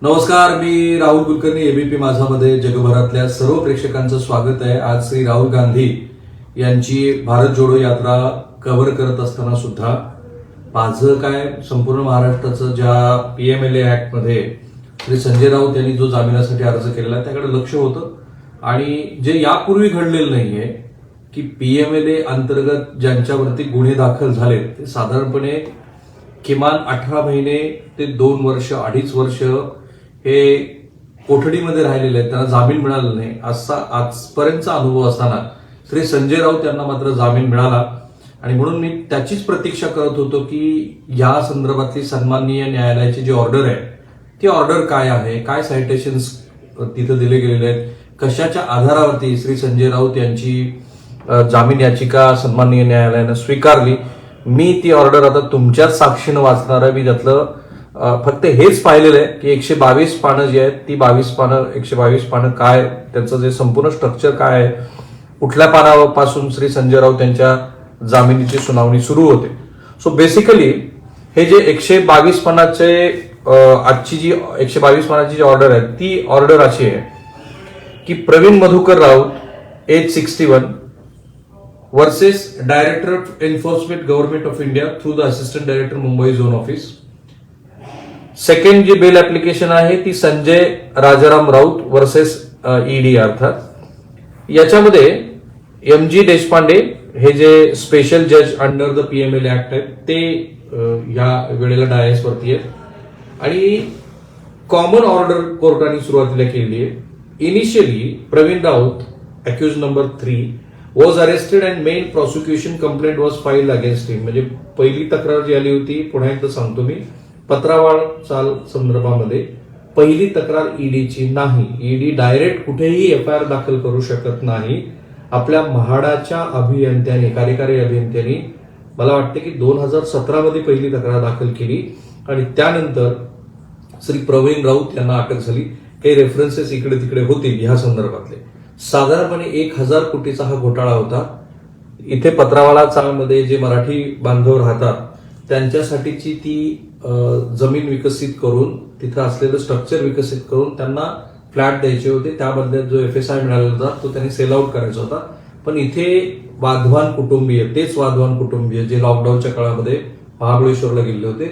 नमस्कार, मी राहुल कुलकर्णी. एबीपी माझामध्ये जगभरातल्या सर्व प्रेक्षकांचं स्वागत आहे. आज श्री राहुल गांधी यांची भारत जोडो यात्रा कव्हर करत असताना सुद्धा माझं काय संपूर्ण महाराष्ट्राचं ज्या पीएमएलए ऍक्टमध्ये श्री संजय राऊत यांनी जो जामिनासाठी अर्ज केलेला आहे त्याकडे लक्ष होतं. आणि जे यापूर्वी घडलेलं नाहीये की पीएमएलए अंतर्गत ज्यांच्यावरती गुन्हे दाखल झालेत ते साधारणपणे किमान 18 महिने ते 2 वर्ष 2.5 वर्ष हे कोठडीमध्ये राहिलेले आहेत, त्यांना जामीन मिळाला नाही. असा आजपर्यंतचा अनुभव असताना श्री संजय राऊत यांना मात्र जामीन मिळाला. आणि म्हणून मी त्याचीच प्रतीक्षा करत होतो की या संदर्भातली सन्माननीय न्यायालयाची जी ऑर्डर आहे ती ऑर्डर काय आहे, काय सायटेशन्स तिथे दिले गेलेले आहेत, कशाच्या आधारावरती श्री संजय राऊत यांची जामीन याचिका सन्माननीय न्यायालयानं स्वीकारली. मी ती ऑर्डर आता तुमच्याच साक्षीनं वाचणार आहे. मी त्यातलं फक्त हेच पाहिलेलं आहे की 122 पानं जी आहेत ती 122 पानं काय, त्यांचं जे संपूर्ण स्ट्रक्चर काय आहे, कुठल्या पानापासून श्री संजय राऊत यांच्या जामिनीची सुनावणी सुरू होते. सो बेसिकली हे जे 122 पानाचे आजची जी 122 पानाची जी ऑर्डर आहे ती ऑर्डर अशी आहे की Praveen Madhukar Raut age 61 versus director of enforcement government of India through the assistant director Mumbai zone office. Second जी बेल ऍप्लिकेशन आहे ती संजय राजाराम राऊत वर्सेस ईडी अर्थात. याच्यामध्ये एम.जी. देशपांडे हे जे स्पेशल जज अंडर द पीएमएलए ऍक्ट आहेत ते या वेळेला डायस वरती आहेत. आणि कॉमन ऑर्डर कोर्टाने सुरुवातीला केली आहे. Initially Praveen Raut accused number 3 was arrested and main prosecution complaint was filed against him. म्हणजे पहिली तक्रार जी आली होती, पुन्हा एकदा सांगतो मी, पत्रावाळ चाल संदर्भामध्ये पहिली तक्रार ईडीची नाही. ईडी डायरेक्ट कुठेही एफआयआर दाखल करू शकत नाही. आपल्या म्हाडाच्या अभियंत्याने, कार्यकारी अभियंत्याने मला वाटतं की 2017 मध्ये पहिली तक्रार दाखल केली आणि त्यानंतर श्री प्रवीण राऊत यांना अटक झाली. काही रेफरन्सेस इकडे तिकडे होतील ह्या संदर्भातले. साधारणपणे 1000 कोटीचा हा घोटाळा होता. इथे पत्रावाळा चाळमध्ये जे मराठी बांधव राहतात त्यांच्यासाठीची ती जमीन विकसित करून, तिथं असलेलं स्ट्रक्चर विकसित करून त्यांना फ्लॅट द्यायचे होते. त्याबद्दल जो एफएसआय मिळाला होता तो त्यांनी सेल आउट करायचा होता. पण इथे वाधवान कुटुंबीय, तेच वाधवान कुटुंबीय जे लॉकडाऊनच्या काळामध्ये महाबळेश्वरला गेले होते,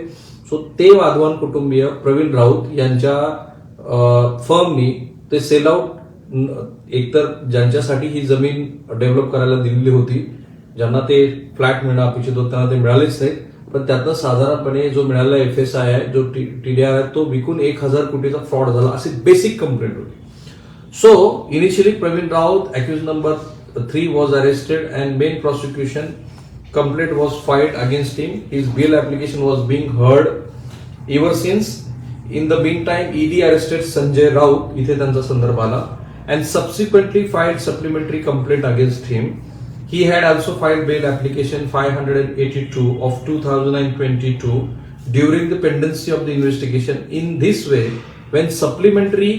सो ते वाधवान कुटुंबीय प्रवीण राऊत यांच्या फर्मनी ते सेल आउट, एकतर ज्यांच्यासाठी ही जमीन डेव्हलप करायला दिलेली होती, ज्यांना ते फ्लॅट मिळणं अपेक्षित होतं त्यांना ते मिळालेच नाही. पण त्यातनं साधारणपणे जो मिळालेला एफएसआय आहे, जो टीडीआर आहे, तो विकून 1000 कोटीचा फ्रॉड झाला अशी बेसिक कंप्लेंट होती. So initially Praveen Raut accused number 3 was arrested and main prosecution complaint was filed against him. His bail application was being heard ever since. In the mean time ED arrested Sanjay Raut, इथे त्यांचा संदर्भ आला, and subsequently filed supplementary complaint against him. He had also filed bail application 582 of 2022 during the pendency of the investigation. In this way, when supplementary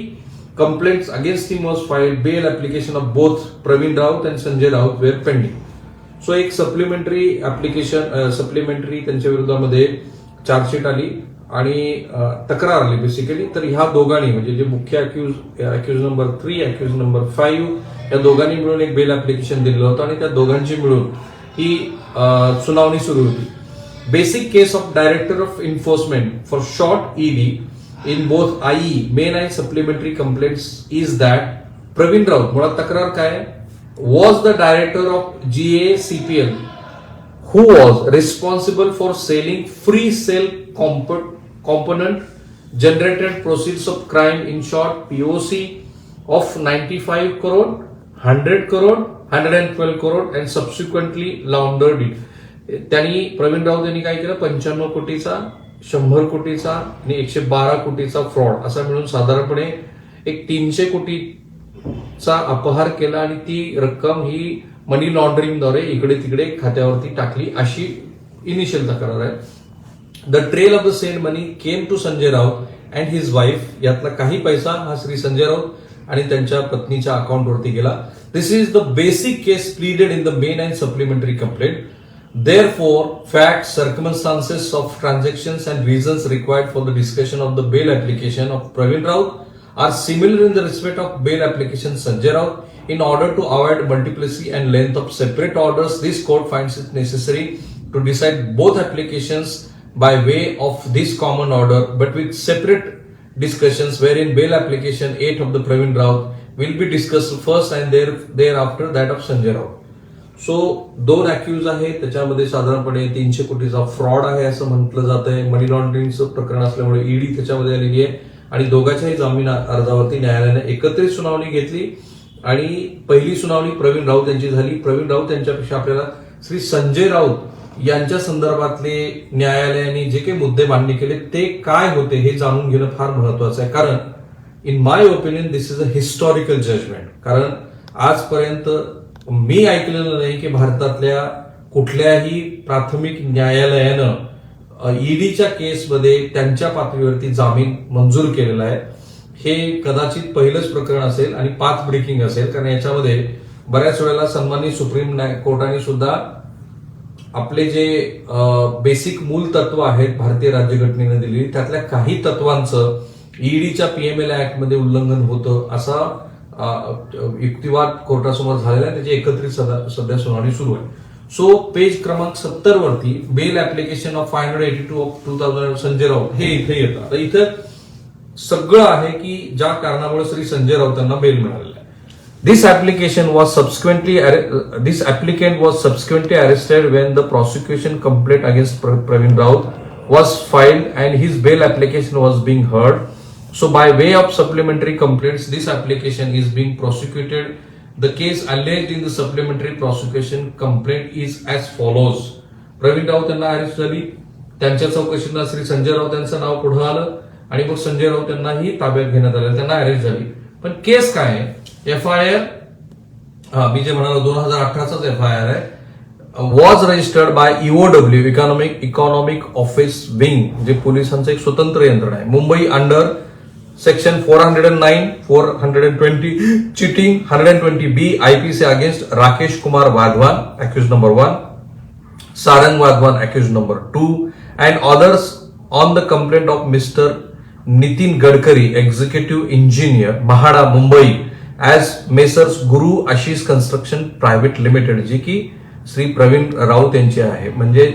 complaints against him was filed, bail application of both Praveen Raut and Sanjay Raut were pending. So एक supplementary application, supplementary त्यांच्या विरोधामध्ये chargesheet आली आणि तक्रार आली basically. तर ह्या दोघांनी, म्हणजे जे मुख्य अक्युज नंबर 3, अक्युज नंबर 5, या दोघांनी मिळून एक बेल ऍप्लिकेशन दिलेलं होतं आणि त्या दोघांची मिळून ही सुनावणी सुरू होती. Basic case of director of enforcement for short ED in both IE main and supplementary complaints is that Praveen Raut, मुळात तक्रार काय, was the director of GACPL who was responsible for selling free cell component generated proceeds of crime, in short POC of 95 crore, 100 crore, 112 crore and subsequently laundered it. त्यांनी प्रवीण राऊत यांनी काय केलं, 95 कोटीचा, 100 कोटीचा आणि 112 कोटीचा फ्रॉड असा मिळून साधारणपणे एक 300 कोटीचा अपहार केला आणि ती रक्कम ही मनी लॉन्ड्रिंगद्वारे इकडे तिकडे खात्यावरती टाकली अशी इनिशियल तक्रार आहे. The trail of the send money came to Sanjay Raut and his wife. यातला काही पैसा हा श्री संजय राऊत आणि त्यांच्या पत्नीच्या अकाउंटवरती गेला. This is the basic case pleaded in the main and supplementary complaint. Therefore, facts, circumstances of transactions and reasons required for the discussion of the bail application of Pravin Raut are similar in the respect of bail application Sanjay Raut. In order to avoid multiplicity and length of separate orders, this court finds it necessary to decide both applications by way of this common order, but with separate discussions, wherein bail application 8 of the Pravin Raut will be discussed first and thereafter that of Sanjay Raut. So 2 अॅक्युज आहेत, त्याच्यामध्ये साधारणपणे 300 कोटीचा fraud आहे असं म्हटलं जात आहे. मनी लॉन्ड्रिंगचं प्रकरण असल्यामुळे ईडी त्याच्यामध्ये आलेली आहे आणि दोघांच्याही जामीन अर्जावरती न्यायालयाने एकत्रित सुनावणी घेतली आणि पहिली सुनावणी प्रवीण राऊत यांची झाली. प्रवीण राऊत यांच्यापेक्षा आपल्याला श्री संजय राऊत यांच्या संदर्भातले न्यायालयाने जे काही मुद्दे मांडणी केले ते काय होते हे जाणून घेणं फार महत्वाचं आहे, कारण in my opinion this is a historical judgement. कारण आजपर्यंत मी ऐकलेलं नाही की भारतातल्या कुठल्याही प्राथमिक न्यायालयानं ईडीच्या केसमध्ये त्यांच्या पातळीवरती जामीन मंजूर केलेला आहे. हे कदाचित पहिलंच प्रकरण असेल आणि पाथ ब्रेकिंग असेल, कारण याच्यामध्ये बऱ्याच वेळेला सन्माननीय सुप्रीम कोर्टाने सुद्धा आपले जे बेसिक मूल तत्व आहेत भारतीय राज्यघटनेने दिलेली त्यातल्या काही तत्वांचं ईडीच्या पीएमएल ऍक्ट मध्ये उल्लंघन होतं असा युक्तिवाद कोर्टासमोर झालेला आहे. त्याची एकत्रित सध्या सुनावणी सुरू आहे. सो पेज क्रमांक 70 वरती bail application of 582 of 2000 Sanjay Raut हे इथे येतं. आता इथं सगळं आहे की ज्या कारणामुळे श्री संजय राऊतांना बेल मिळालेलं आहे. This applicant was subsequently arrested when the prosecution complaint against Pravin Raut was filed and his bail application was being heard. So by way of supplementary complaints, this application is being prosecuted. The case alleged in the supplementary prosecution complaint is as follows. Pravin Raut यांना arrest झाली, त्यांच्या चौकशीला श्री संजय राऊत यांचं नाव पुढे आलं आणि मग संजय राऊत यांनाही ताब्यात घेण्यात आलं, त्यांना अरेस्ट झाली. पण केस काय आहे? एफआयआर मी जे म्हणालो 2018चाच एफआयआर आहे. Was registered bye EOW economic office wing, जे पोलिसांचं एक स्वतंत्र यंत्रणा आहे. Mumbai under section 409, 420 cheating, 120B IPC against Rakesh Kumar Wadhwan, accused number 1, Sarang Wadhwan, accused number 2, and others on the complaint of Mr. Nitin Gadkari, executive engineer, Mahada, Mumbai, as Messrs. Guru Ashish Construction Private Limited, जी की श्री प्रवीण राऊत यांची आहे. म्हणजे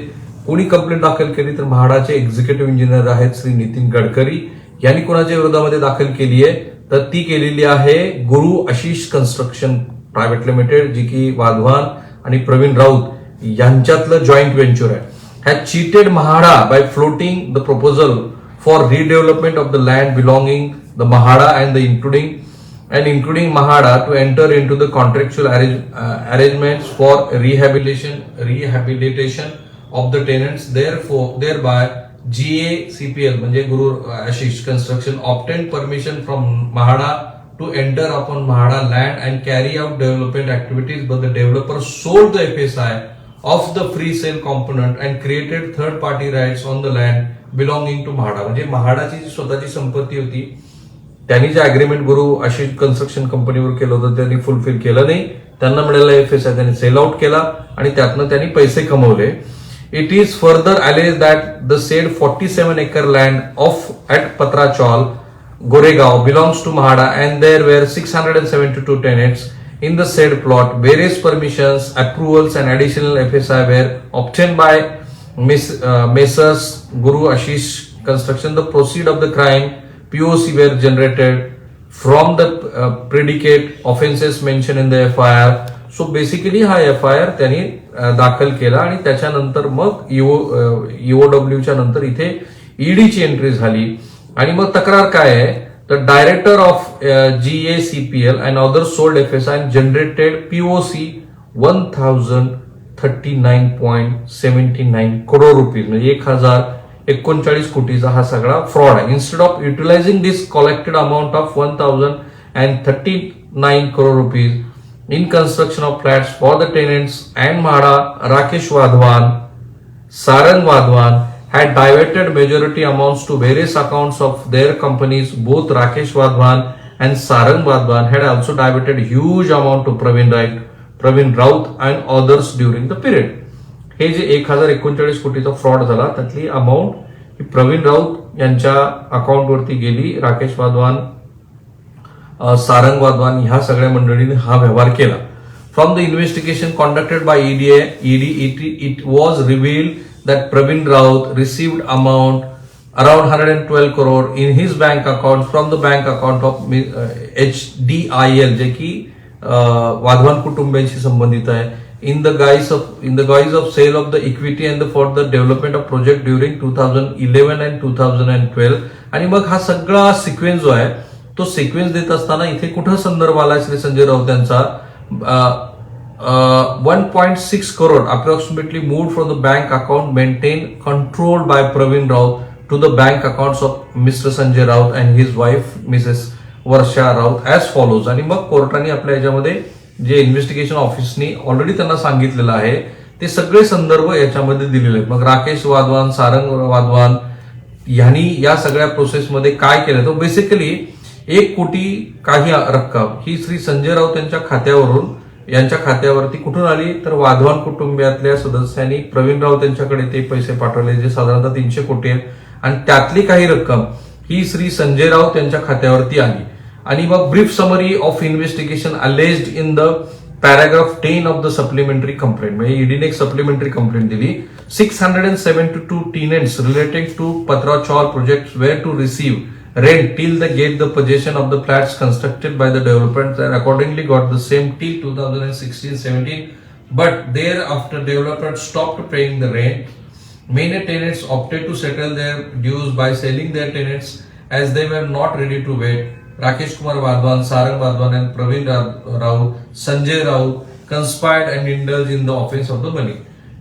कोणी complaint दाखल केली तर म्हाडाचे executive engineer आहेत श्री नितीन गडकरी यांनी कोणाच्या विरोधामध्ये दाखल केली आहे तर ती केलेली आहे Guru Ashish construction private limited, जी की वाधवान आणि प्रवीण राऊत यांच्यातलं जॉईंट व्हेंचर आहे. Has cheated MHADA by floating the proposal for redevelopment of the land belonging the MHADA and including Mahada to enter into the contractual arrangements for rehabilitation of the tenants. Thereby GACPL म्हणजे Guru Ashish Construction obtained permission from Mahada to enter upon Mahada land and carry out development activities, but the developer sold the FSI of the free sale component and created third party rights on the land belonging to Mahada. म्हणजे महाडाची जी स्वतःची संपत्ती होती त्यांनी जे agreement गुरु Ashish construction कंपनीवर केलं होतं त्यांनी फुलफिल केलं नाही. त्यांना मिळालेला एफएसआय त्यांनी सेल आउट केला आणि त्यातनं त्यांनी पैसे कमवले. It is further alleged that the said 47 acre land of at Patrachawl Goregaon belongs to MHADA and there were 672 tenants in the said plot. Various permissions, approvals and additional FSI were obtained by Messrs. Guru Ashish Construction. The proceed of the crime POC were generated from the predicate offenses mentioned in the FIR. So basically हा FIR त्यांनी दाखल केला आणि त्याच्यानंतर मग EOW नंतर इथे ईडीची entry झाली आणि मग तक्रार काय आहे तर director of GACPL and others sold FSI and generated POC 1039.79 crore rupees म्हणजे 1039 कोटीचा हा सगळा फ्रॉड आहे. Instead of utilising this collected amount of 1039 crore rupees in construction of flats for the tenants and Mahada, Rakesh Wadhwan, Sarang Wadhwan had diverted majority amounts to various accounts of their companies. Both Rakesh Wadhwan and Sarang Wadhwan had also diverted huge amount to Pravin Raut and others during the period. हे जे 1039 कोटीचा fraud झाला त्यातली amount Pravin Raut यांच्या अकाउंटवरती गेली. राकेश वाधवान, सारंग वाधवान ह्या सगळ्या मंडळींनी हा व्यवहार केला. From the investigation conducted by ED, it was revealed that Praveen Raut received amount around 112 crore in his bank account from the bank account of HDIL, जे की वाधवान कुटुंबियांशी संबंधित आहे. in the guise of sale of the equity and for the development of project during 2011 and 2012. आणि मग हा सगळा sequence जो आहे तो सिक्वेन्स देत असताना इथे कुठं संदर्भ आला श्री संजय राऊत यांचा 1.6 crore approximately moved from the bank account maintained controlled by Praveen Raut to the bank accounts of Mr. Sanjay Raut and his wife Mrs. Varsha Raut as follows. आणि मग कोर्टाने आपल्या याच्यामध्ये जे इन्व्हेस्टिगेशन ऑफिसनी ऑलरेडी त्यांना सांगितलेलं आहे ते सगळे संदर्भ याच्यामध्ये दिलेले आहेत. मग राकेश वाधवान, सारंग वाधवान यांनी या सगळ्या प्रोसेसमध्ये काय केलं तर बेसिकली 1 कोटी काही रक्कम ही श्री संजय राऊत यांच्या खात्यावरती कुठून आली तर वाधवान कुटुंबियातल्या सदस्यांनी प्रवीण राऊत यांच्याकडे ते पैसे पाठवले जे साधारणतः 300 कोटी आहेत आणि त्यातली काही रक्कम ही श्री संजय राऊत यांच्या खात्यावरती आली. आणि मग brief summary of investigation alleged in the paragraph 10 of the supplementary complaint, म्हणजे ईडीने एक सप्लिमेंटरी कंप्लेंट दिली. 672 tenants relating to Patra Chawl projects were to receive rent till they get the possession of the flats constructed by the developers and accordingly got the same till 2016-17, but thereafter developers stopped paying the rent. Many tenants opted to settle their dues by selling their tenants as they were not ready to wait. Rakesh Kumar Vadwan, Sarang Vadwan and Praveen Raut, Sanjay Raut conspired and indulged in the offense of the money.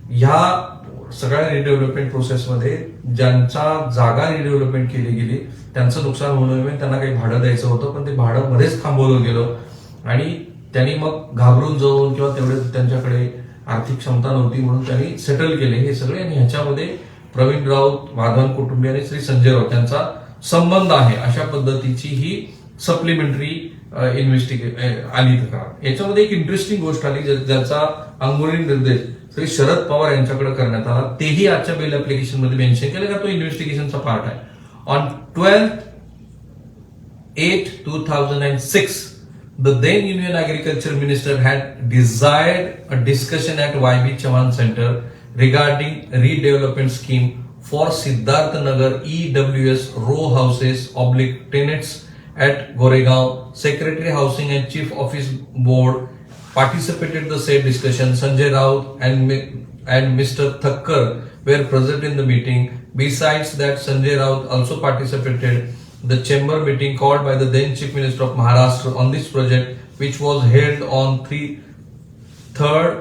ह्या सगळ्या redevelopment प्रोसेसमध्ये ज्यांच्या जागा redevelopment केली गेली त्यांचं नुकसान होऊ नये, त्यांना काही भाडं द्यायचं होतं पण ते भाडं मध्येच थांबवलं गेलं आणि त्यांनी मग घाबरून जाऊन किंवा तेवढे त्यांच्याकडे आर्थिक क्षमता नव्हती म्हणून त्यांनी सेटल केले हे सगळे. आणि ह्याच्यामध्ये प्रवीण राऊत, वाधवान कुटुंबीय आणि श्री संजय राऊत यांचा संबंध आहे अशा पद्धतीची ही सप्लिमेंटरी आली तक्रार. याच्यामध्ये एक इंटरेस्टिंग गोष्ट आली ज्याचा अंगुली निर्देश श्री शरद पवार यांच्याकडे करण्यात आला, तेही आजच्या बेल ऍप्लिकेशन मध्ये मेन्शन केलं का तो इन्व्हेस्टिगेशनचा पार्ट आहे. On 12/8/2006 the then Union Agriculture Minister had desired a discussion at YB Chavan Center regarding redevelopment scheme for Siddharth Nagar EWS row houses / tenants at Goregaon. Secretary Housing and Chief Office Board participated in the said discussion. Sanjay Raut and Mr. Thakkar were present in the meeting. Besides that, Sanjay Raut also participated the chamber meeting called by the then Chief Minister of Maharashtra on this project, which was held on 3rd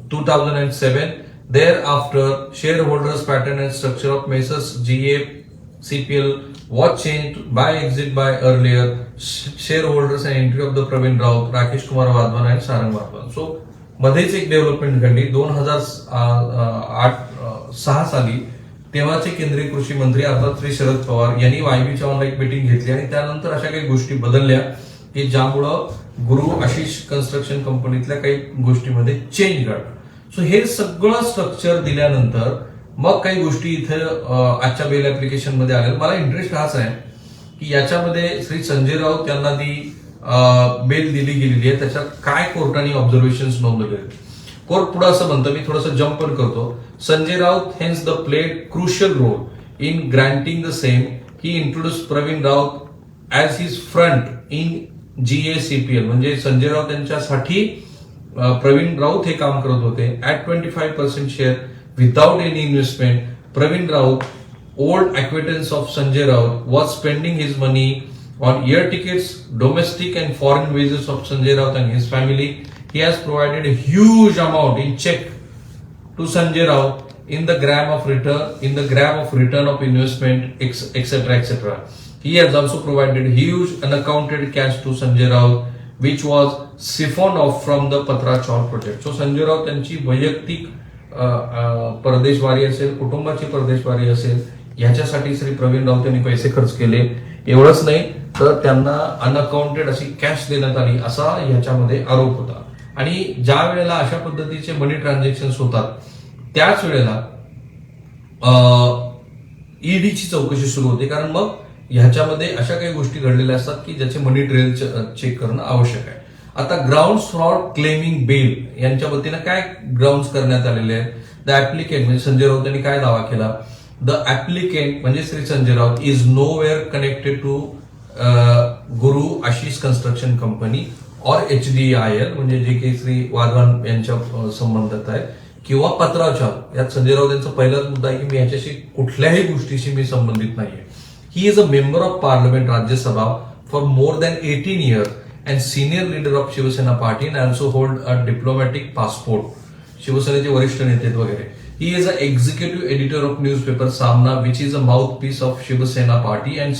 2007. Thereafter, shareholders pattern and structure of Messrs. GACPL was changed by exit by earlier shareholders and entry of the Praveen Raut, Rakesh Kumar Vadwan and Sarang Vadwan. So मध्येच एक development घडली 2006 साली. तेव्हाचे केंद्रीय कृषी मंत्री अर्थात श्री शरद पवार यांनी वायबीच्या ऑनलाईन मीटिंग घेतली आणि त्यानंतर अशा काही गोष्टी बदलल्या की ज्यामुळं गुरु आशिष कन्स्ट्रक्शन कंपनीतल्या काही गोष्टीमध्ये चेंज घडला. सो हे सगळं स्ट्रक्चर दिल्यानंतर मग काही गोष्टी इथे आजच्या बेल ऍप्लिकेशन मध्ये आल्या. मला इंटरेस्ट हाच आहे की याच्यामध्ये श्री संजय राऊत यांना ती बेल दिली गेलेली आहे त्याच्यात काय कोर्टाने ऑब्झर्वेशन नोंदवले. कोर्ट पुढे असं म्हणतं, मी थोडंसं जम्प पण करतो. Sanjay Raut hence the played crucial role in granting the same. He introduce Pravin Raut as his front in GACPL, म्हणजे संजय राऊत यांच्यासाठी प्रवीण राऊत हे काम करत होते. At 25% share without any investment. Praveen Raut, old acquaintance of Sanjay Raut, was spending his money on air tickets, domestic and foreign visas of Sanjay Raut and his family. He has provided a huge amount in check to Sanjay Raut in the gram of return of investment, etc., etc. He has also provided huge unaccounted cash to Sanjay Raut, which was siphoned off from the Patra Chawl project. So Sanjay Raut यांची वैयक्तिक परदेशवारी असेल, कुटुंबाची परदेशवारी असेल, ह्याच्यासाठी श्री प्रवीण राऊत यांनी पैसे खर्च केले. एवढंच नाही तर त्यांना अनअकाउंटेड अशी कॅश देण्यात आली असा ह्याच्यामध्ये आरोप होता. आणि ज्या वेळेला अशा पद्धतीचे मनी ट्रान्झॅक्शन होतात त्याच वेळेला ईडीची चौकशी सुरू होते, कारण मग ह्याच्यामध्ये अशा काही गोष्टी घडलेल्या असतात की ज्याचे मनी ट्रेल चेक करणं आवश्यक आहे. आता ग्राउंड्स फॉर क्लेमिंग बेल यांच्या वतीनं काय ग्राउंड्स करण्यात आलेले आहेत. द ऍप्लिकेंट म्हणजे संजय राऊत यांनी काय दावा केला. द ऍप्लिकेंट म्हणजे Shri Sanjay Raut is nowhere connected to Guru Ashish construction company और HDIL म्हणजे जे काही श्री वाधवान यांच्या संबंधात आहे किंवा पत्राव छाप. यात संजय राऊत यांचा पहिलाच मुद्दा आहे की मी याच्याशी कुठल्याही गोष्टीशी मी संबंधित नाहीये. He is a member of parliament Rajya Sabha for more than 18 years and senior leader of Shiv Sena party and also hold a diplomatic passport. शिवसेनेचे वरिष्ठ नेते वगैरे. He is a executive editor of newspaper Saamana which is a mouthpiece of Shiv Sena party and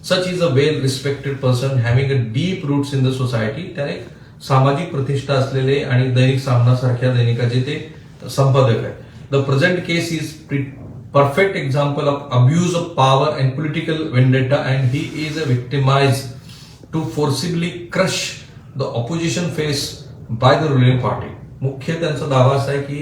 such is a well respected person having a deep roots in the society. त्याने सामाजिक प्रतिष्ठा असलेले आणि दैनिक सामना सारख्या दैनिकाचे ते संपादक आहे. The present case is perfect example of abuse of power and political vendetta and he is a victimized to forcibly crush the opposition faced by the ruling party. मुख्य त्यांचा दावा असा आहे की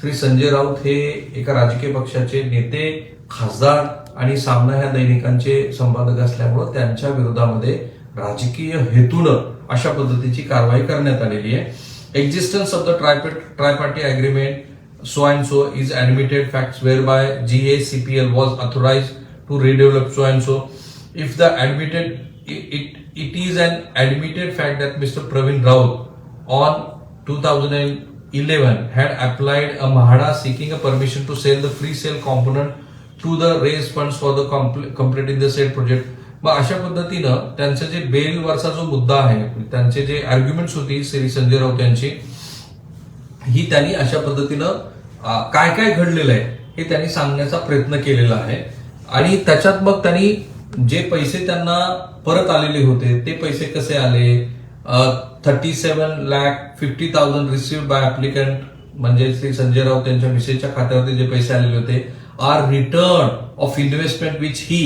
श्री संजय राऊत हे एका राजकीय पक्षाचे नेते, खासदार आणि सामना ह्या दैनिकांचे संपादक असल्यामुळे त्यांच्या विरोधामध्ये राजकीय हेतूनं अशा पद्धतीची कारवाई करण्यात आलेली आहे. Existence of the tripartite agreement so and so is admitted facts whereby GACPL was authorized to redevelop so and so. If the it is an admitted fact that Mr. Pravin Raut on 2011 had applied a Mahada seeking a permission to sell the free sale component to the raised funds for the completing the said project. मग अशा पद्धतीनं त्यांचं जे bell वरचा जो मुद्दा आहे, त्यांचे जे आर्ग्युमेंट्स होती श्री संजय राऊत यांची, ही त्यांनी अशा पद्धतीनं काय काय घडलेलं आहे हे त्यांनी सांगण्याचा प्रयत्न केलेला आहे. आणि त्याच्यात मग त्यांनी जे पैसे त्यांना परत आलेले होते ते पैसे कसे आले. 37,50,000 रिसिव्ड बाय ऍप्लिकंट म्हणजे श्री संजय राऊत यांच्या मिसेसच्या खात्यावरती जे पैसे आलेले होते are return of investment which he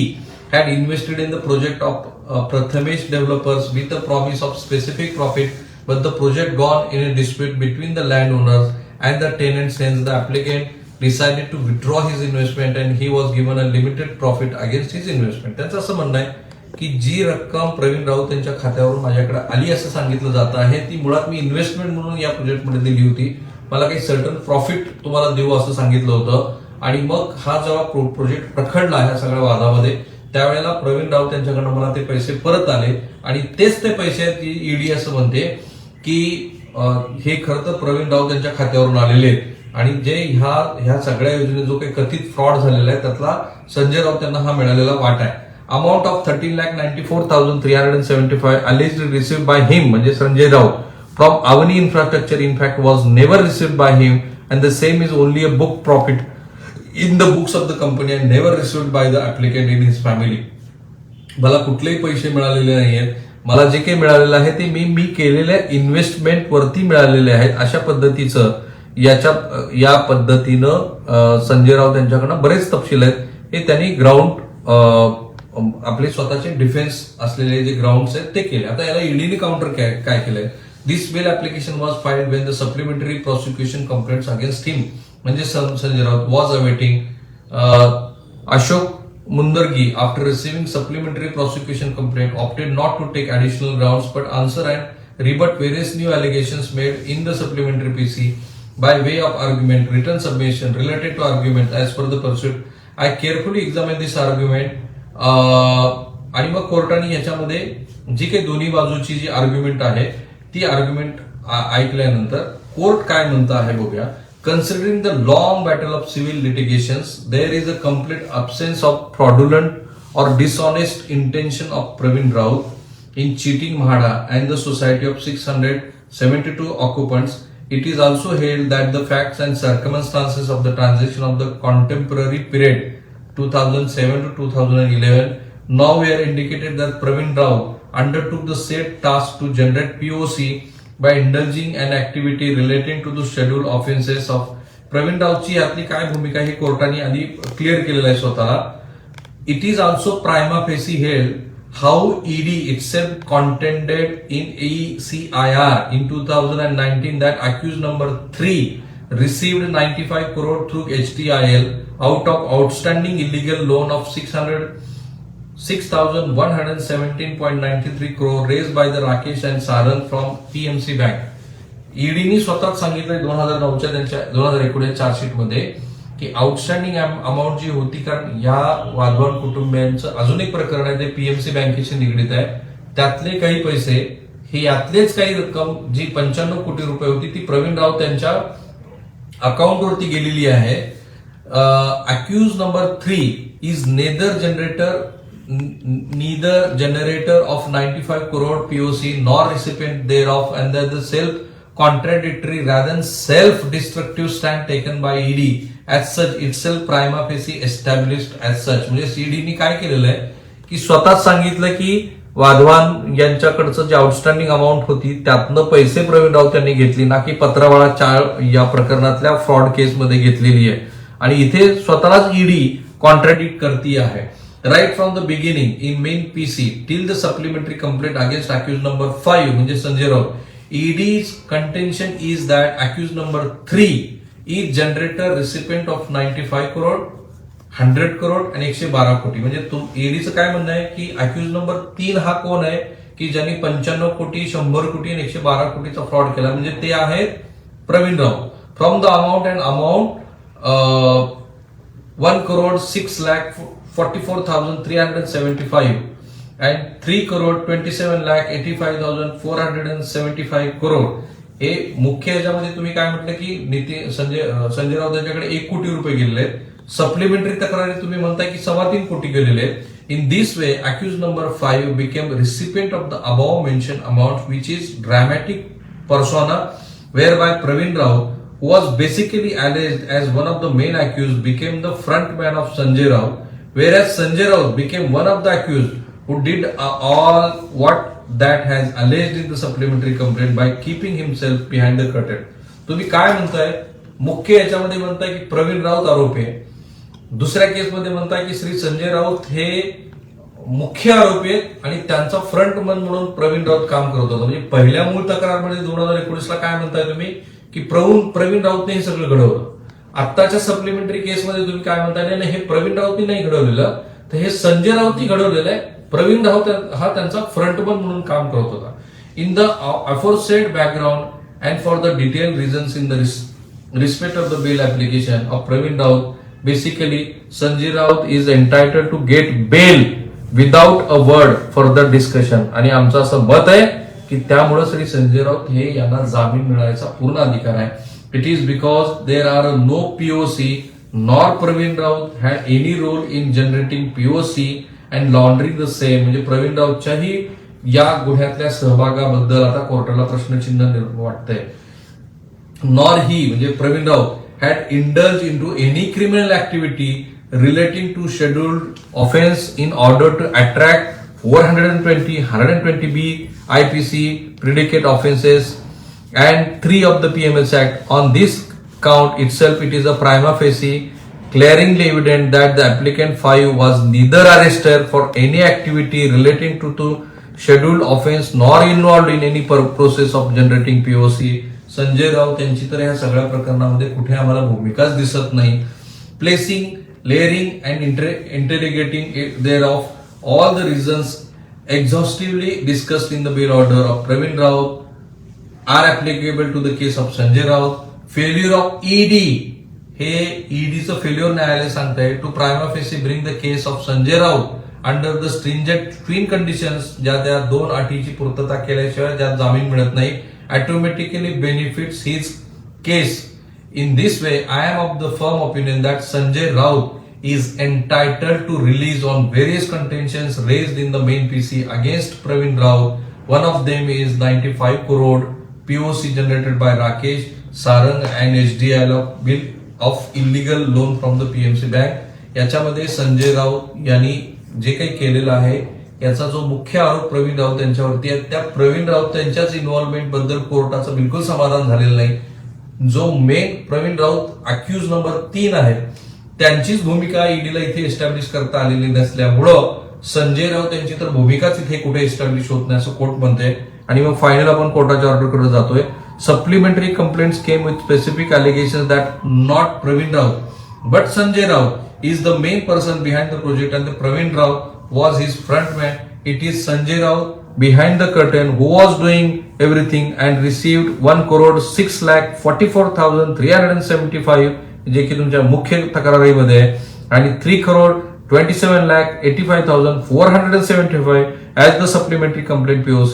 had invested in the project of Prathamesh developers with the promise of specific profit, but the project gone in a dispute between the landowners and the tenants, hence the applicant decided to withdraw his investment and he was given a limited profit against his investment. त्यांचं असं म्हणणं आहे की जी रक्कम प्रवीण राऊत यांच्या खात्यावरून माझ्याकडे आली असं सांगितलं जात आहे ती मुळात मी इन्व्हेस्टमेंट म्हणून या प्रोजेक्टमध्ये दिली होती. मला काही सर्टन प्रॉफिट तुम्हाला देऊ असं सांगितलं होतं. आणि मग हा जेव्हा प्रोजेक्ट प्रखडला ह्या सगळ्या वादामध्ये त्यावेळेला प्रवीण राऊत यांच्याकडनं मला ते पैसे परत आले आणि तेच ते पैसे आहेत की ईडी असं म्हणते की हे खरं तर प्रवीण राऊत यांच्या खात्यावरून आलेले आहेत आणि जे ह्या सगळ्या योजनेत जो काही कथित फ्रॉड झालेला आहे त्यातला संजय राऊत यांना हा मिळालेला वाटा आहे. Amount of 13,94,375 allegedly received by him म्हणजे Sanjay Raut from Avani Infrastructure in fact was never received by him and the same is only a book profit in the books of the company and never received by the applicant in his family. मला कुठलेही पैसे मिळालेले नाहीयेत. मला जे काही मिळालेलं आहे ते मी केलेल्या इन्व्हेस्टमेंट वरती मिळालेले आहेत अशा पद्धतीचं या पद्धतीनं संजय राऊत यांच्याकडनं बरेच तपशील आहेत. हे त्यांनी ग्राउंड आपले स्वतःचे डिफेन्स असलेले जे ग्राउंड्स आहेत ते केले. आता याला ईडीने काउंटर काय केलंय. This bail application was filed when the supplementary prosecution complaints against him म्हणजे Sanjay Raut was awaiting Ashok Mundargi, after receiving supplementary prosecution complaint, opted not to take additional grounds but answer and rebut various new allegations made in the supplementary PC by way of argument, written submission related to argument as per the pursuit. I carefully examined this argument. आणि मग कोर्टाने याच्यामध्ये जी काही दोन्ही बाजूची जी argument आहे ती argument ऐकल्यानंतर कोर्ट काय म्हणतं आहे बघूया. Considering the long battle of civil litigations, there is a complete absence of fraudulent or dishonest intention of Pravin Raut in cheating Mahada and the society of 672 occupants. It is also held that the facts and circumstances of the transaction of the contemporary period 2007 to 2011 nowhere indicated that Pravin Raut undertook the said task to generate POC by indulging an activity relating to the scheduled offenses of Pravin राऊतची यातली काय भूमिका ही कोर्टाने आधी clear केलेलं आहे स्वतःला. It is also prima facie held how ED itself contended in ECIR in 2019 that accused number 3 received 95 crore through HTIL out of outstanding illegal loan of 6,117.93 crore raised by the Rakesh and Sarang from PMC Bank. ईडीनी स्वतःच सांगितलंय 2009च्या त्यांच्या 2019 chargesheet मध्ये की outstanding amount जी होती, कारण या वाधवान कुटुंबियांचं अजून एक प्रकरण आहे ते पीएमसी बँकेशी निगडीत आहे, त्यातले काही पैसे हे यातलेच काही रक्कम जी 95 कोटी रुपये होती ती प्रवीण राऊत यांच्या अकाउंटवरती गेलेली आहे. Accused number 3 is neither generator of 95 crore POC nor recipient thereof, and that the self-contradictory rather than self-destructive stand taken by ED as such itself prima facie established as such. म्हणजे सीडीनी काय केलेलं आहे की स्वतःच सांगितलं की वाधवान यांच्याकडचं जे आउटस्टँडिंग अमाऊंट होती त्यातनं पैसे प्रवीण राऊत यांनी घेतली, ना की पत्रावाळा चाळ या प्रकरणातल्या फ्रॉड केसमध्ये घेतलेली आहे. आणि इथे स्वतःलाच ईडी कॉन्ट्राडिक्ट करती आहे. Right from the beginning in main PC till the supplementary complaint against accused number 5 म्हणजे Sanjay Raut, ED's contention is that accused number 3 is generator recipient of 95 crore, 100 crore आणि 112 कोटी. म्हणजे ईडीचं काय म्हणणं आहे की accused number 3 हा कोण आहे की ज्यांनी 95 कोटी, 100 कोटी आणि 112 कोटीचा फ्रॉड केला, म्हणजे ते आहेत Praveen Raut. From the amount 1 crore 6 lakh 44,375 and 3 crore 27 lakh 85,475 crore. हे मुख्य याच्यामध्ये तुम्ही काय म्हटलं की संजय राऊत यांच्याकडे 1 कोटी रुपये गेलेले आहेत. सप्लिमेंटरी तक्रारी तुम्ही म्हणताय की 3.25 कोटी गेलेले आहेत. In this way accused number 5 became recipient of the above mention amount which is dramatic persona whereby Praveen Rao, who was basically alleged as one of the main accused, became the front man of Sanjay Rao, whereas Sanjay Raut became one of the accused who did all what that has alleged in the supplementary complaint by keeping himself behind the curtain. तुम्ही काय म्हणताय, मुख्य याच्यामध्ये म्हणताय की प्रवीण राऊत आरोपी आहे, दुसऱ्या केसमध्ये म्हणताय की श्री संजय राऊत हे मुख्य आरोपी आहेत आणि त्यांचा फ्रंटमन म्हणून प्रवीण राऊत काम करत होता. म्हणजे पहिल्या मूळ तक्रारमध्ये 2019 ला काय म्हणताय तुम्ही की प्रवीण राऊतने हे सगळं घडवलं. आत्ताच्या सप्लिमेंटरी केसमध्ये तुम्ही काय म्हणताय, नाही हे प्रवीण राऊतनी नाही घडवलेलं, तर हे संजय राऊतनी घडवलेलं आहे. प्रवीण राऊत हा त्यांचा फ्रंटमन म्हणून काम करत होता. In the aforesaid background and for the detail reasons in the respect of the bail application of Pravin Raut, basically Sanjay Raut is entitled to get bail without a word further discussion. आणि आमचं असं मत आहे की त्यामुळे श्री संजय राऊत हे यांना जामीन मिळायचा पूर्ण अधिकार आहे. It is because there are no POC nor Praveen Raut had any role in generating POC and laundering the same. म्हणजे प्रवीण राऊतच्याही या गुन्ह्यातल्या सहभागाबद्दल आता कोर्टाला प्रश्नचिन्ह वाटतंय. Nor he म्हणजे Pravin Raut had indulged into any criminal activity relating to scheduled offense in order to attract 420, 120B IPC predicate offenses and 3 of the PMS Act. On this count itself, it is a prima facie glaringly evident that the applicant 5 was neither arrested for any activity relating to scheduled offense nor involved in any process of generating POC. Sanjay Raut यांची तर या सगळ्या प्रकरणामध्ये कुठे आम्हाला भूमिकाच दिसत नाही. Placing, layering and integrating thereof all the reasons exhaustively discussed in the bail order of Praveen Raut are applicable to the case of Sanjay Raut. Failure of ED, हे ईडीचं फेल्युअर न्यायालय सांगतंय to prima facie bring the case of Sanjay Raut under the stringent twin conditions, ज्या त्या 2 अटीची पूर्तता केल्याशिवाय ज्यात जामीन मिळत नाही, automatically benefits his case. In this way I am of the firm opinion that Sanjay Raut is entitled to release on various contentions raised in the main PC against Praveen Raut. One of them is 95 crore POC generated by Rakesh, Sarang and HDIL of illegal loan from the PMC Bank. याच्यामध्ये संजय राऊत यांनी जे काही केलेलं आहे याचा जो मुख्य आरोप प्रवीण राऊत यांच्यावरती आहे, त्या प्रवीण राऊत यांच्याच इन्व्हॉल्वमेंट बद्दल कोर्टाचं बिलकुल समाधान झालेलं नाही. जो main Praveen Raut accused number 3 आहे त्यांचीच भूमिका ईडीला इथे एस्टॅब्लिश करता आलेली नसल्यामुळं संजय राऊत यांची तर भूमिकाच इथे कुठे एस्टॅब्लिश होत नाही असं कोर्ट म्हणते. आणि मग फायनल आपण कोर्टाच्या ऑर्डरकडे जातोय. Supplementary complaints came with specific allegation that not Pravin Raut but Sanjay Raut is the main person behind the project and the Pravin Raut was his frontman. It is Sanjay Raut behind the curtain who was doing everything and received 1,644,375 जे की तुमच्या मुख्य तक्रारीमध्ये आहे आणि 3,27,85,475 as the supplementary complaint POC.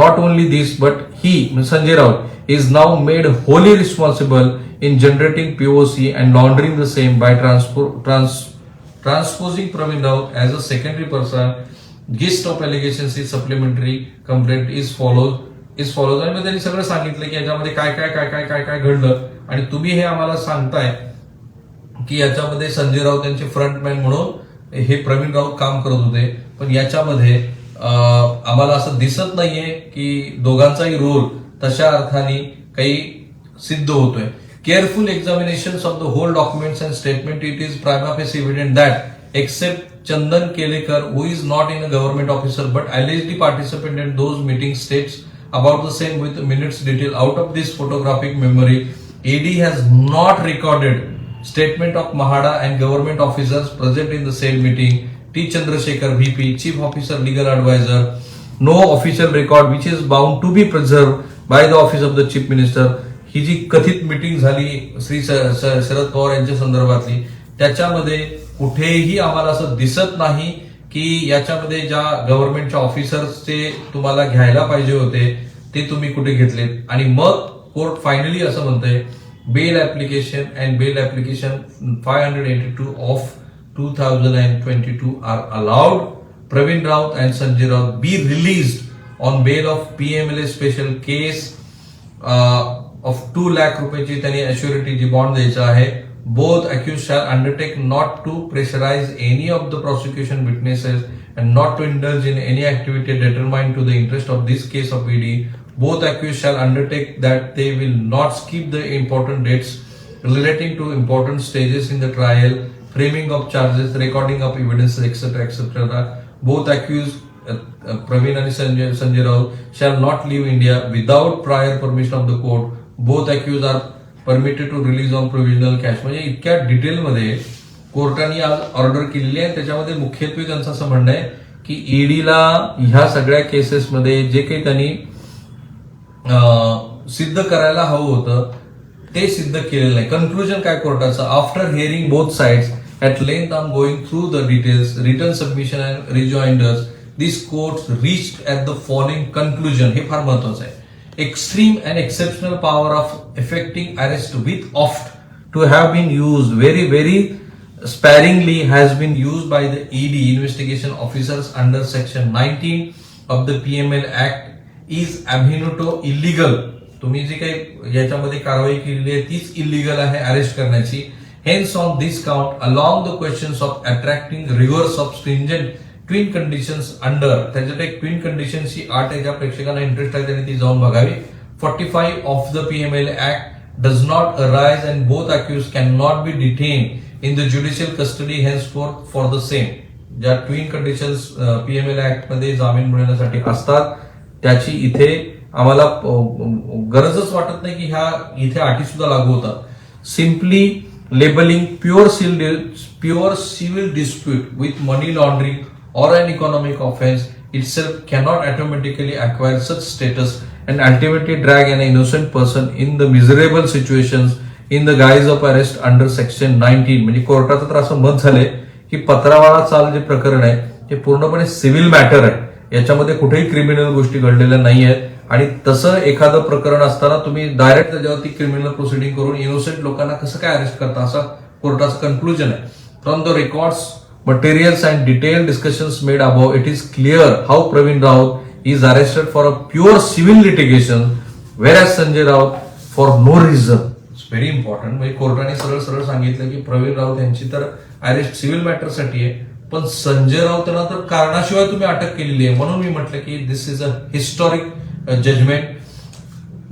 Not only this but he Sanjay Raut is now made wholly responsible in generating POC and laundering the same by transposing Praveen Raut as a secondary person. Gist of allegations is supplementary complaint is follows. आणि मग त्यांनी सगळं सांगितलं की याच्यामध्ये काय काय काय काय काय काय घडलं आणि तुम्ही हे आम्हाला सांगताय की याच्यामध्ये संजय राऊत यांचे फ्रंटमॅन म्हणून हे प्रवीण राऊत काम करत होते. पण याच्यामध्ये आम्हाला असं दिसत नाहीये की दोघांचाही रोल तशा अर्थाने काही सिद्ध होतोय. Careful examination of the whole documents and statement it is prima facie evident that except Chandan Kelekar, who is not in a government officer but allegedly participated in those meetings, states about the same with minutes detail. Out of this photographic memory, ED has not recorded statement of Mahada and government officers present in the same meeting. T. Chandrasekhar, VP, Chief Officer, Legal Advisor. No official record which is bound to be preserved by the office of the Chief Minister. ही जी कथित meeting झाली श्री शरद पवार यांच्या संदर्भातली त्याच्यामध्ये कुठेही आम्हाला असं दिसत नाही की याच्यामध्ये ज्या गव्हर्नमेंटच्या ऑफिसर्सचे तुम्हाला घ्यायला पाहिजे होते ते तुम्ही कुठे घेतलेत. आणि मग कोर्ट फायनली असं म्हणतंय bail application and bail application 582 of 2022 are allowed. Praveen Raut and Sanjay Raut be released on bail of PMLA special case of 2 lakh रुपयाची त्यांनी अश्युरिटी जी बॉन्ड द्यायचा आहे. Both accused shall undertake not to pressurize any of the prosecution witnesses and not to indulge in any activity determined to the interest of this case of ED. Both accused shall undertake that they will not skip the important dates relating to important stages in the trial, framing of charges, recording of evidence, etc., etc. Both accused Praveen and Sanjay Raut shall not leave India without prior permission of the court. Both accused are permitted to release on provisional cash. म्हणजे इतक्या डिटेलमध्ये कोर्टाने आज order केलेली आहे. त्याच्यामध्ये मुख्यत्वे त्यांचं असं म्हणणं आहे की ईडीला ह्या सगळ्या केसेसमध्ये जे काही त्यांनी सिद्ध करायला हवं होतं ते सिद्ध केलेलं नाही. कन्क्लुजन काय कोर्टाचं, after hearing both sides at length on going through the details return submission and rejoinders this court reached at the following conclusion. हे फार महत्वाचं आहे. Extreme and exceptional power of effecting arrest with oft to have been used very, very sparingly has been used by the ED investigation officers under section 19 of the PML Act is abhinato illegal. तुम्ही जी काही याच्यामध्ये कारवाई केलेली आहे तीच illegal आहे arrest करण्याची. Hence on this count along the questions of attracting rigors of stringent twin conditions under त्याच्यात एक ट्विन कंडिशनची आठ आहे ज्या प्रेक्षकांना इंटरेस्ट आहे त्यांनी ती जाऊन बघावी. 45 of the PML Act does not arise and both accused cannot be detained in the judicial custody henceforth for the same. ज्या ट्विन कंडिशन्स PML Act मध्ये जामीन मिळवण्यासाठी असतात त्याची इथे आम्हाला गरजच वाटत नाही की ह्या इथे अटी सुद्धा लागू होतात. Simply labelling pure civil dispute with money laundering or an economic offense itself cannot automatically acquire such status and ultimately drag an innocent person in the miserable situations in the guise of arrest under section 19. म्हणजे कोर्टाचं तर असं मत झालंय की पत्रावाळा चाल जे प्रकरण आहे ते पूर्णपणे सिव्हिल मॅटर आहे. याच्यामध्ये कुठेही क्रिमिनल गोष्टी घडलेल्या नाही आहेत आणि तसं एखादं प्रकरण असताना तुम्ही डायरेक्ट त्याच्यावरती क्रिमिनल प्रोसिडिंग करून इनोसेंट लोकांना कसं काय अरेस्ट करता असं कोर्टाचं कन्क्लुजन आहे. From the records materials and detailed discussions made above, it is clear how Praveen Raut is arrested for a pure civil litigation, whereas Sanjay Raut for no reason. It's very important. म्हणजे कोर्टाने सरळ सरळ सांगितलं की प्रवीण राऊत यांची तर arrest civil matter साठी आहे पण संजय राऊतांना तर कारणाशिवाय तुम्ही अटक केलेली आहे. म्हणून मी म्हटलं की this is a historic judgment.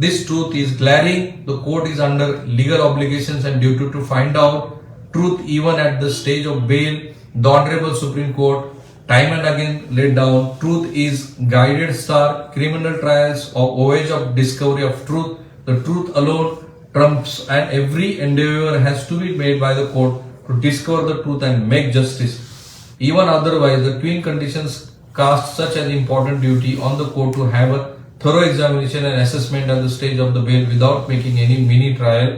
This truth is glaring. The court is under legal obligations and duty to find out truth even at the stage of bail. The Honorable Supreme Court time and again laid down. Truth is guided star. Criminal trials or voyage of discovery of truth. The truth alone trumps, and every endeavor has to be made by the court to discover the truth and make justice. Even otherwise, the twin conditions cast such an important duty on the court to have a thorough examination and assessment at the stage of the bail without making any mini trial.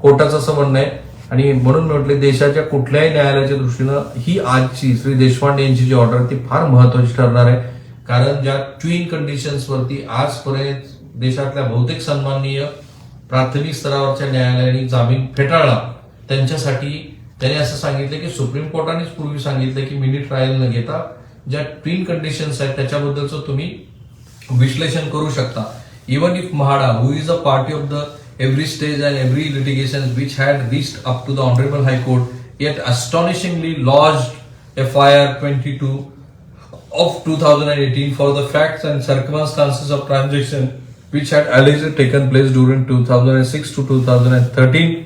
कोर्टाचं असं म्हणणं आहे आणि म्हणून म्हटले देशाच्या कुठल्याही न्यायालयाच्या दृष्टीनं ही आजची श्री देशपांडे यांची जी ऑर्डर ती फार महत्वाची ठरणार आहे. कारण ज्या ट्विन कंडिशन्स वरती आजपर्यंत देशातल्या बहुतेक सन्माननीय प्राथमिक स्तरावरच्या न्यायालयाने जामीन फेटाळला, त्यांच्यासाठी त्याने असं सांगितलं की सुप्रीम कोर्टानेच पूर्वी सांगितलं की मिनी ट्रायल न घेता ज्या ट्विन कंडिशन्स आहेत त्याच्याबद्दलचं तुम्ही विश्लेषण करू शकता. Even if MHADA who is a party of the every stage and every litigation which had reached up to the Honorable High Court, yet astonishingly lodged FIR 22 of 2018 for the facts and circumstances of transaction which had allegedly taken place during 2006 to 2013.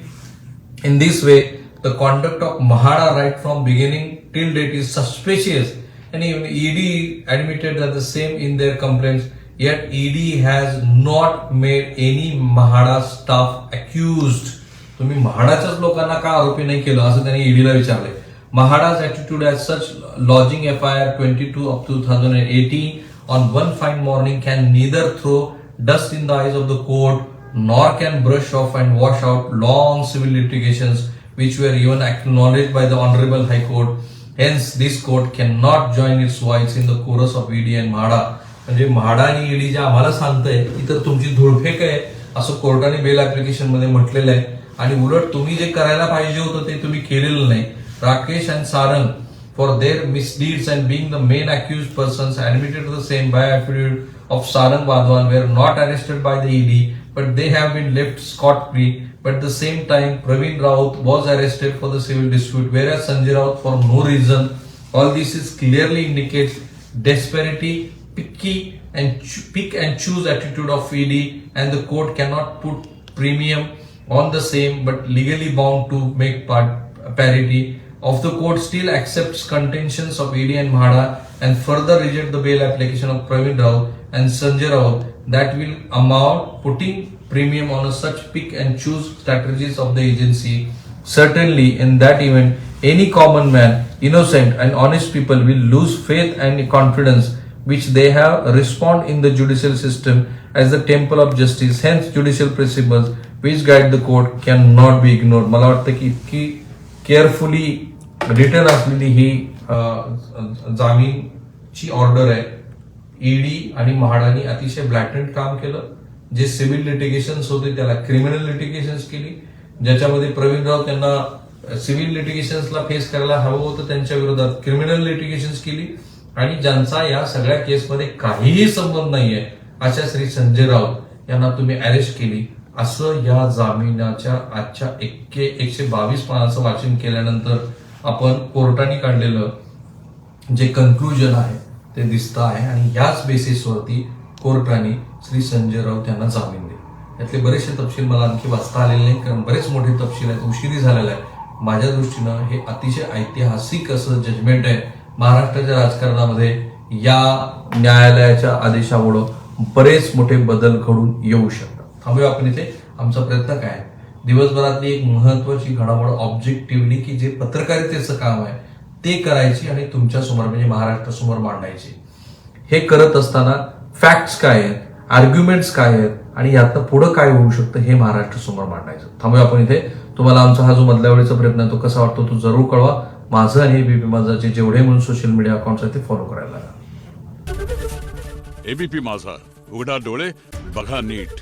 In this way, the conduct of Mahada right from beginning till date is suspicious, and even ED admitted that the same in their complaints. Yet ED has not made any Mahada staff accused. तुम्ही म्हाडाच्याच लोकांना का आरोपी नाही केलं असं त्यांनी ईडीला विचारले. Mahada's attitude as such lodging FIR 22 of 2018 on one fine morning can neither throw dust in the eyes of the court nor can brush off and wash out long civil litigations which were even acknowledged by the Honorable High Court. Hence, this court cannot join its voice in the chorus of ED and Mahada. म्हणजे म्हाडा आणि ED जे आम्हाला सांगतंय की तर तुमची धुळफेक आहे असं कोर्टाने बेल ऍप्लिकेशन मध्ये म्हटलेलं आहे, आणि उलट तुम्ही जे करायला पाहिजे होतं ते तुम्ही केलेलं नाही. Rakesh and Sarang for their misdeeds and being the main accused persons admitted the same by affidavit of Sarang Wadhawan were not arrested by the ED but they have been left scot free. But at the same time, Praveen Raut was arrested for the civil dispute, whereas Sanjay Raut for no reason. All this is clearly indicates disparity, pick and choose attitude of ED, and the court cannot put premium on the same but legally bound to make parity. Of the court still accepts contentions of ED and Mahada and further reject the bail application of Praveen Raut and Sanjay Raut that will amount putting premium on such pick and choose strategies of the agency. Certainly in that event any common man, innocent and honest people will lose faith and confidence which they have respond in the judicial system as the temple of justice. Hence judicial principles which guide the court cannot be ignored. मला वाटतं की इतकी carefully return असलेली ही जामीनची order आहे. ED आणि म्हाडानी अतिशय ब्लॅटंट काम केलं. जे सिव्हिल लिटिगेशन्स होते त्याला क्रिमिनल लिटिगेशन्स केली, ज्याच्यामध्ये प्रवीण राऊत यांना सिव्हिल लिटिगेशन्सला फेस करायला हवं होतं त्यांच्या विरोधात क्रिमिनल लिटिगेशन्स केली, आणि ज्यांचा या सगळ्या केसमध्ये काहीही संबंध नाहीये अशा श्री संजय राऊत यांना तुम्ही अरेस्ट केली. असं या जामिनाच्या आजच्या 122 पानाचं वाचन केल्यानंतर आपण कोर्टाने काढलेलं जे कन्क्लुजन आहे ते दिसतं आहे, आणि याच बेसिसवरती कोर्टाने श्री संजय राऊत यांना जामीन दिले. यातले बरेचसे तपशील मला आणखी वाचता आलेले नाही, कारण बरेच मोठे तपशील आहेत, उशिरी झालेला आहे. माझ्या दृष्टीनं हे अतिशय ऐतिहासिक असं जजमेंट आहे. महाराष्ट्राच्या राजकारणामध्ये या न्यायालयाच्या आदेशामुळे बरेच मोठे बदल घडून येऊ शकतात. थांबूया आपण इथे. आमचा प्रयत्न काय आहे, दिवसभरातली एक महत्वाची घडामोड ऑब्जेक्टिव्हली की जे पत्रकारितेचं काम आहे ते करायची आणि तुमच्या समोर म्हणजे महाराष्ट्रासमोर मांडायची. हे करत असताना फॅक्ट्स काय आहेत, आर्ग्युमेंट्स काय आहेत आणि यातनं पुढे काय होऊ शकतं हे महाराष्ट्रासमोर मांडायचं. थांबूया आपण इथे. तुम्हाला आमचा हा जो मधल्या वेळेचा प्रयत्न आहे तो कसा वाटतो तो जरूर कळवा. माझं आणि एबीपी माझाचे जेवढे म्हणून सोशल मीडिया अकाउंट्स आहेत ते फॉलो करायला लागा. एबीपी माझा, उघडा डोळे बघा नीट.